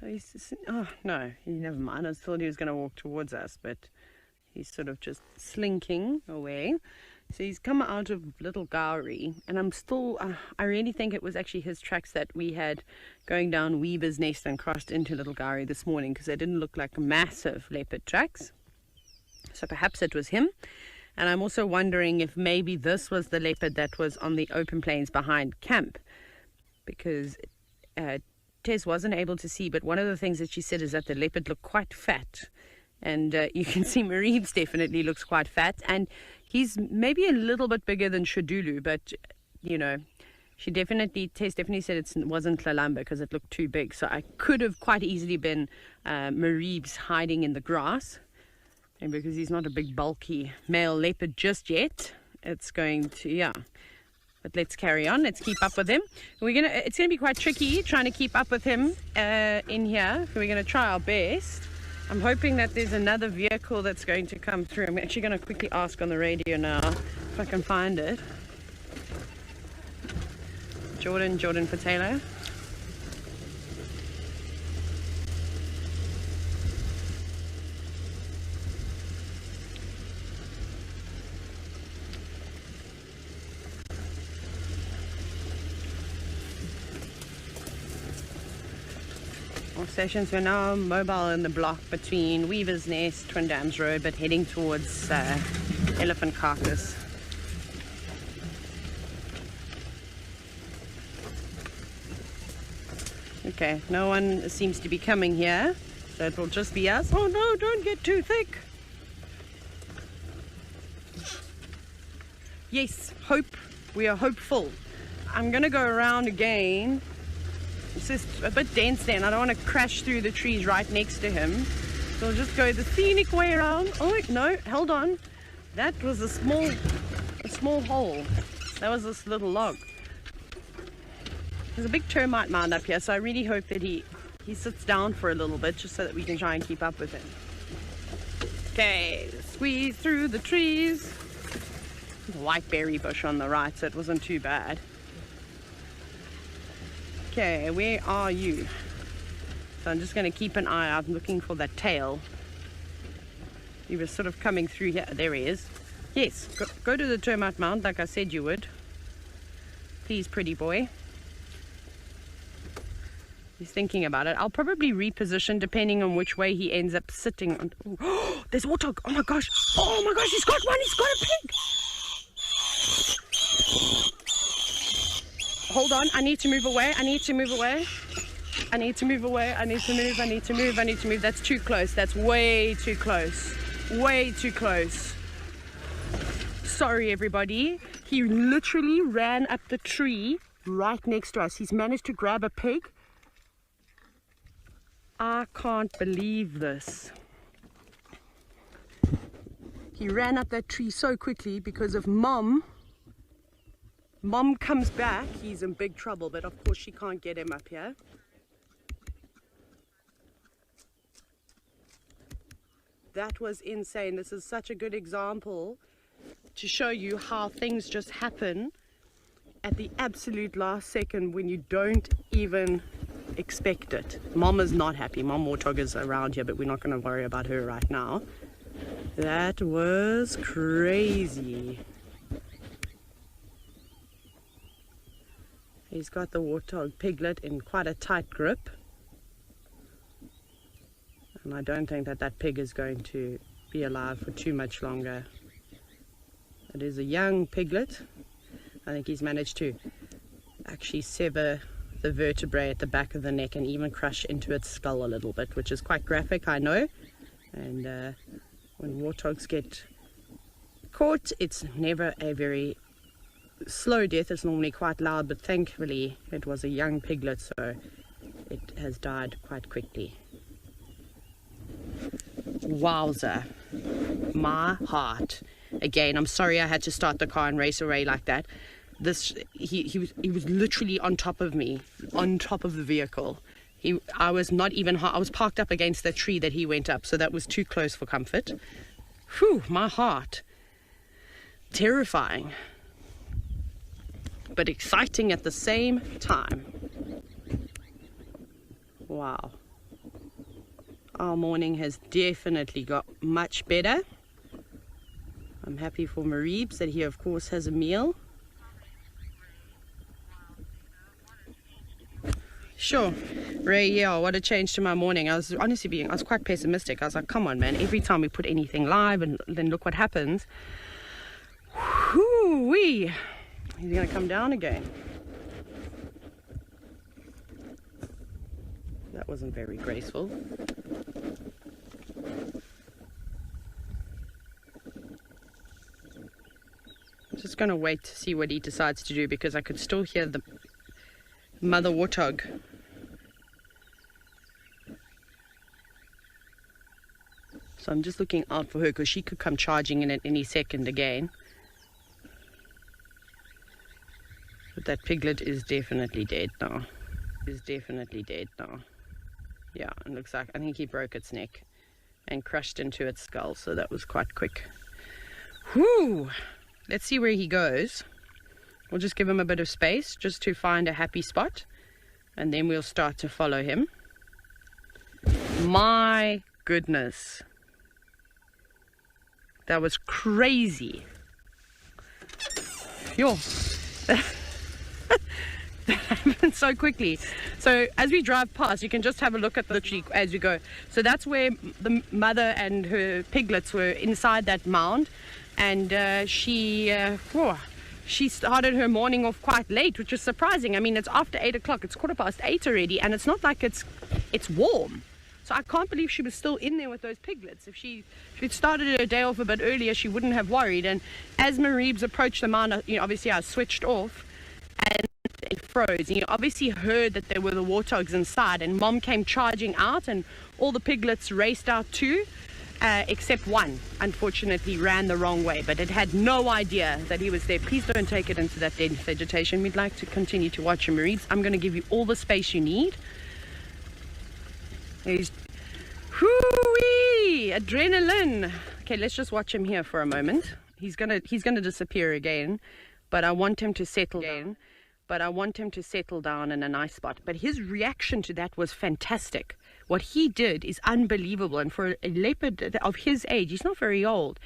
So he's just, oh no, never mind. I thought he was going to walk towards us, but he's sort of just slinking away. So he's come out of Little Gowrie, and I'm still, I really think it was actually his tracks that we had going down Weaver's Nest and crossed into Little Gowrie this morning, because they didn't look like massive leopard tracks. So perhaps it was him. And I'm also wondering if maybe this was the leopard that was on the open plains behind camp, because Tess wasn't able to see, but one of the things that she said is that the leopard looked quite fat. And you can see Maribye definitely looks quite fat, and he's maybe a little bit bigger than Shadulu, but you know, Tess definitely said it wasn't Tlalamba because it looked too big. So I could have quite easily been Maribye's hiding in the grass, and because he's not a big bulky male leopard just yet, it's going to, yeah. But let's carry on. Let's keep up with him. It's gonna be quite tricky trying to keep up with him in here. We're gonna try our best. I'm hoping that there's another vehicle that's going to come through. I'm actually going to quickly ask on the radio now if I can find it. Jordan for Taylor. Our stations, we're now mobile in the block between Weaver's Nest, Twin Dams Road, but heading towards Elephant Carcass. Okay, no one seems to be coming here, so it will just be us. Oh no, don't get too thick. Yes, hope. We are hopeful. I'm gonna go around again. It's just a bit dense then. I don't want to crash through the trees right next to him. So I'll just go the scenic way around. Oh, no, hold on. That was a small hole. That was this little log. There's a big termite mound up here, so I really hope that he sits down for a little bit just so that we can try and keep up with him. Okay, squeeze through the trees. There's a white berry bush on the right, so it wasn't too bad. Okay, where are you? So I'm just going to keep an eye out, looking for that tail. He was sort of coming through here. There he is. Yes, go to the termite mound like I said you would. Please, pretty boy. He's thinking about it. I'll probably reposition depending on which way he ends up sitting on. Oh, there's warthog. Oh my gosh. Oh my gosh, he's got one. He's got a pig. Hold on, I need to move away. I need to move away. I need to move away. I need to move. I need to move. I need to move. That's too close. That's way too close. Way too close. Sorry, everybody. He literally ran up the tree right next to us. He's managed to grab a pig. I can't believe this. He ran up that tree so quickly because of Mom comes back, he's in big trouble, but of course she can't get him up here. That was insane. This is such a good example to show you how things just happen at the absolute last second when you don't even expect it. Mom is not happy. Mom warthog is around here, but we're not going to worry about her right now. That was crazy. He's got the warthog piglet in quite a tight grip. And I don't think that pig is going to be alive for too much longer. It is a young piglet. I think he's managed to actually sever the vertebrae at the back of the neck and even crush into its skull a little bit, which is quite graphic, I know. And when warthogs get caught, it's never a very slow death. It's normally quite loud, but thankfully it was a young piglet, so it has died quite quickly. Wowza, my heart. Again, I'm sorry I had to start the car and race away like that. He was literally on top of me, on top of the vehicle. I was parked up against that tree that he went up, so that was too close for comfort. Whew, my heart. Terrifying, but exciting at the same time. Wow. Our morning has definitely got much better. I'm happy for Maribye that he of course has a meal. Sure. Ray, yeah, what a change to my morning. I was quite pessimistic. I was like, come on, man, every time we put anything live and then look what happens. Whoo-wee. He's going to come down again. That wasn't very graceful. I'm just going to wait to see what he decides to do because I could still hear the mother warthog. So I'm just looking out for her because she could come charging in at any second again. But that piglet is definitely dead now. Yeah, it looks like, I think he broke its neck and crushed into its skull, so that was quite quick. Whew! Let's see where he goes. We'll just give him a bit of space just to find a happy spot, and then we'll start to follow him. My goodness. That was crazy. Yo. That happened so quickly. So as we drive past, you can just have a look at the tree as we go. So that's where the mother and her piglets were, inside that mound, and she started her morning off quite late, which is surprising. I mean, it's after 8 o'clock. It's 8:15 already, and it's not like it's warm. So I can't believe she was still in there with those piglets. If she'd started her day off a bit earlier, she wouldn't have worried. And as Maribye approached the mound, obviously I switched off, and it froze. And you obviously heard that there were the warthogs inside, and Mom came charging out, and all the piglets raced out too, except one, unfortunately, ran the wrong way, but it had no idea that he was there. Please don't take it into that dense vegetation. We'd like to continue to watch him, Maribye. I'm going to give you all the space you need. He's whoo-wee, adrenaline. Okay, let's just watch him here for a moment. He's gonna disappear again, but I want him to settle down. In a nice spot. But his reaction to that was fantastic. What he did is unbelievable, and for a leopard of his age, he's not very old.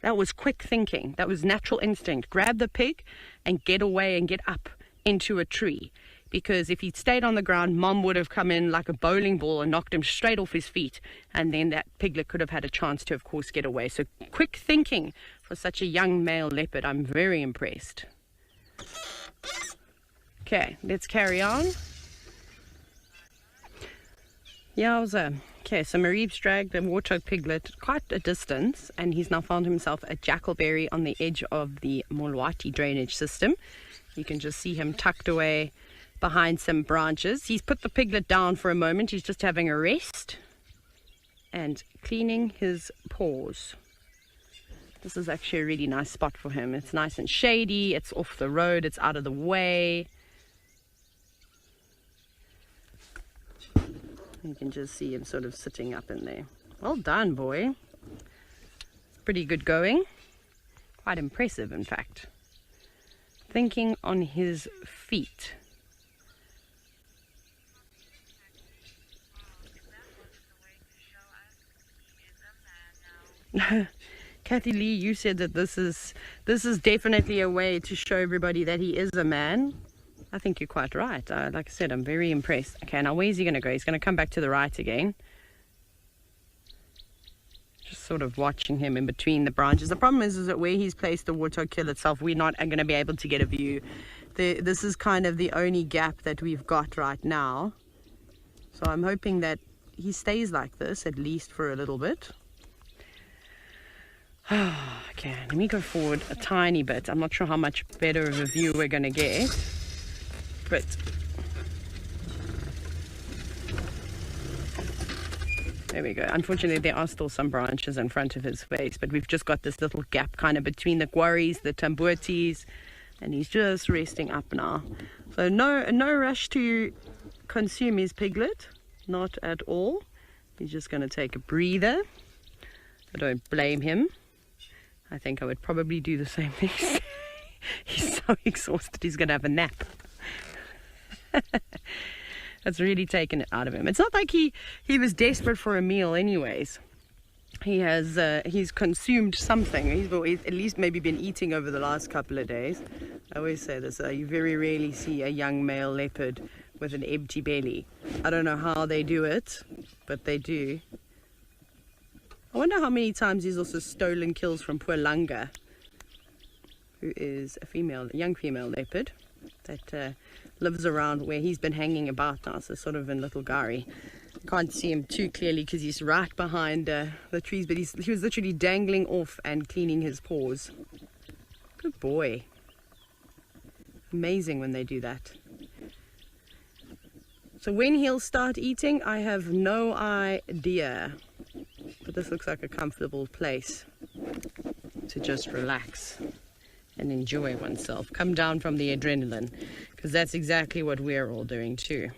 That was quick thinking. That was natural instinct. Grab the pig and get away and get up into a tree. Because if he'd stayed on the ground, Mom would have come in like a bowling ball and knocked him straight off his feet. And then that piglet could have had a chance to, of course, get away. So quick thinking for such a young male leopard. I'm very impressed. Okay, let's carry on. Yowza. Okay, so Maribye's dragged the warthog piglet quite a distance, and he's now found himself a jackalberry on the edge of the Molwati drainage system. You can just see him tucked away behind some branches. He's put the piglet down for a moment. He's just having a rest and cleaning his paws. This is actually a really nice spot for him. It's nice and shady. It's off the road. It's out of the way. You can just see him sort of sitting up in there. Well done, boy. Pretty good going. Quite impressive, in fact. Thinking on his feet. Kathy Lee, you said that this is definitely a way to show everybody that he is a man. I think you're quite right. Like I said, I'm very impressed. Okay, now where's he going to go? He's going to come back to the right again. Just sort of watching him in between the branches. The problem is that where he's placed the warthog kill itself, we're not going to be able to get a view. This is kind of the only gap that we've got right now. So I'm hoping that he stays like this, at least for a little bit. Okay, let me go forward a tiny bit. I'm not sure how much better of a view we're going to get. But there we go. Unfortunately, there are still some branches in front of his face, but we've just got this little gap kind of between the quarries, the tambuatis, and he's just resting up now. So no rush to consume his piglet, not at all. He's just going to take a breather. I don't blame him. I think I would probably do the same thing. He's so exhausted, he's going to have a nap. That's really taken it out of him. It's not like he was desperate for a meal anyways. He's consumed something. He's at least maybe been eating over the last couple of days. I always say this, you very rarely see a young male leopard with an empty belly. I don't know how they do it, but they do. I wonder how many times he's also stolen kills from poor Langa, who is a young female leopard that lives around where he's been hanging about now, so sort of in Little Gari. Can't see him too clearly because he's right behind the trees, but he was literally dangling off and cleaning his paws. Good boy. Amazing when they do that. So when he'll start eating, I have no idea. But this looks like a comfortable place to just relax and enjoy oneself. Come down from the adrenaline, because that's exactly what we're all doing too.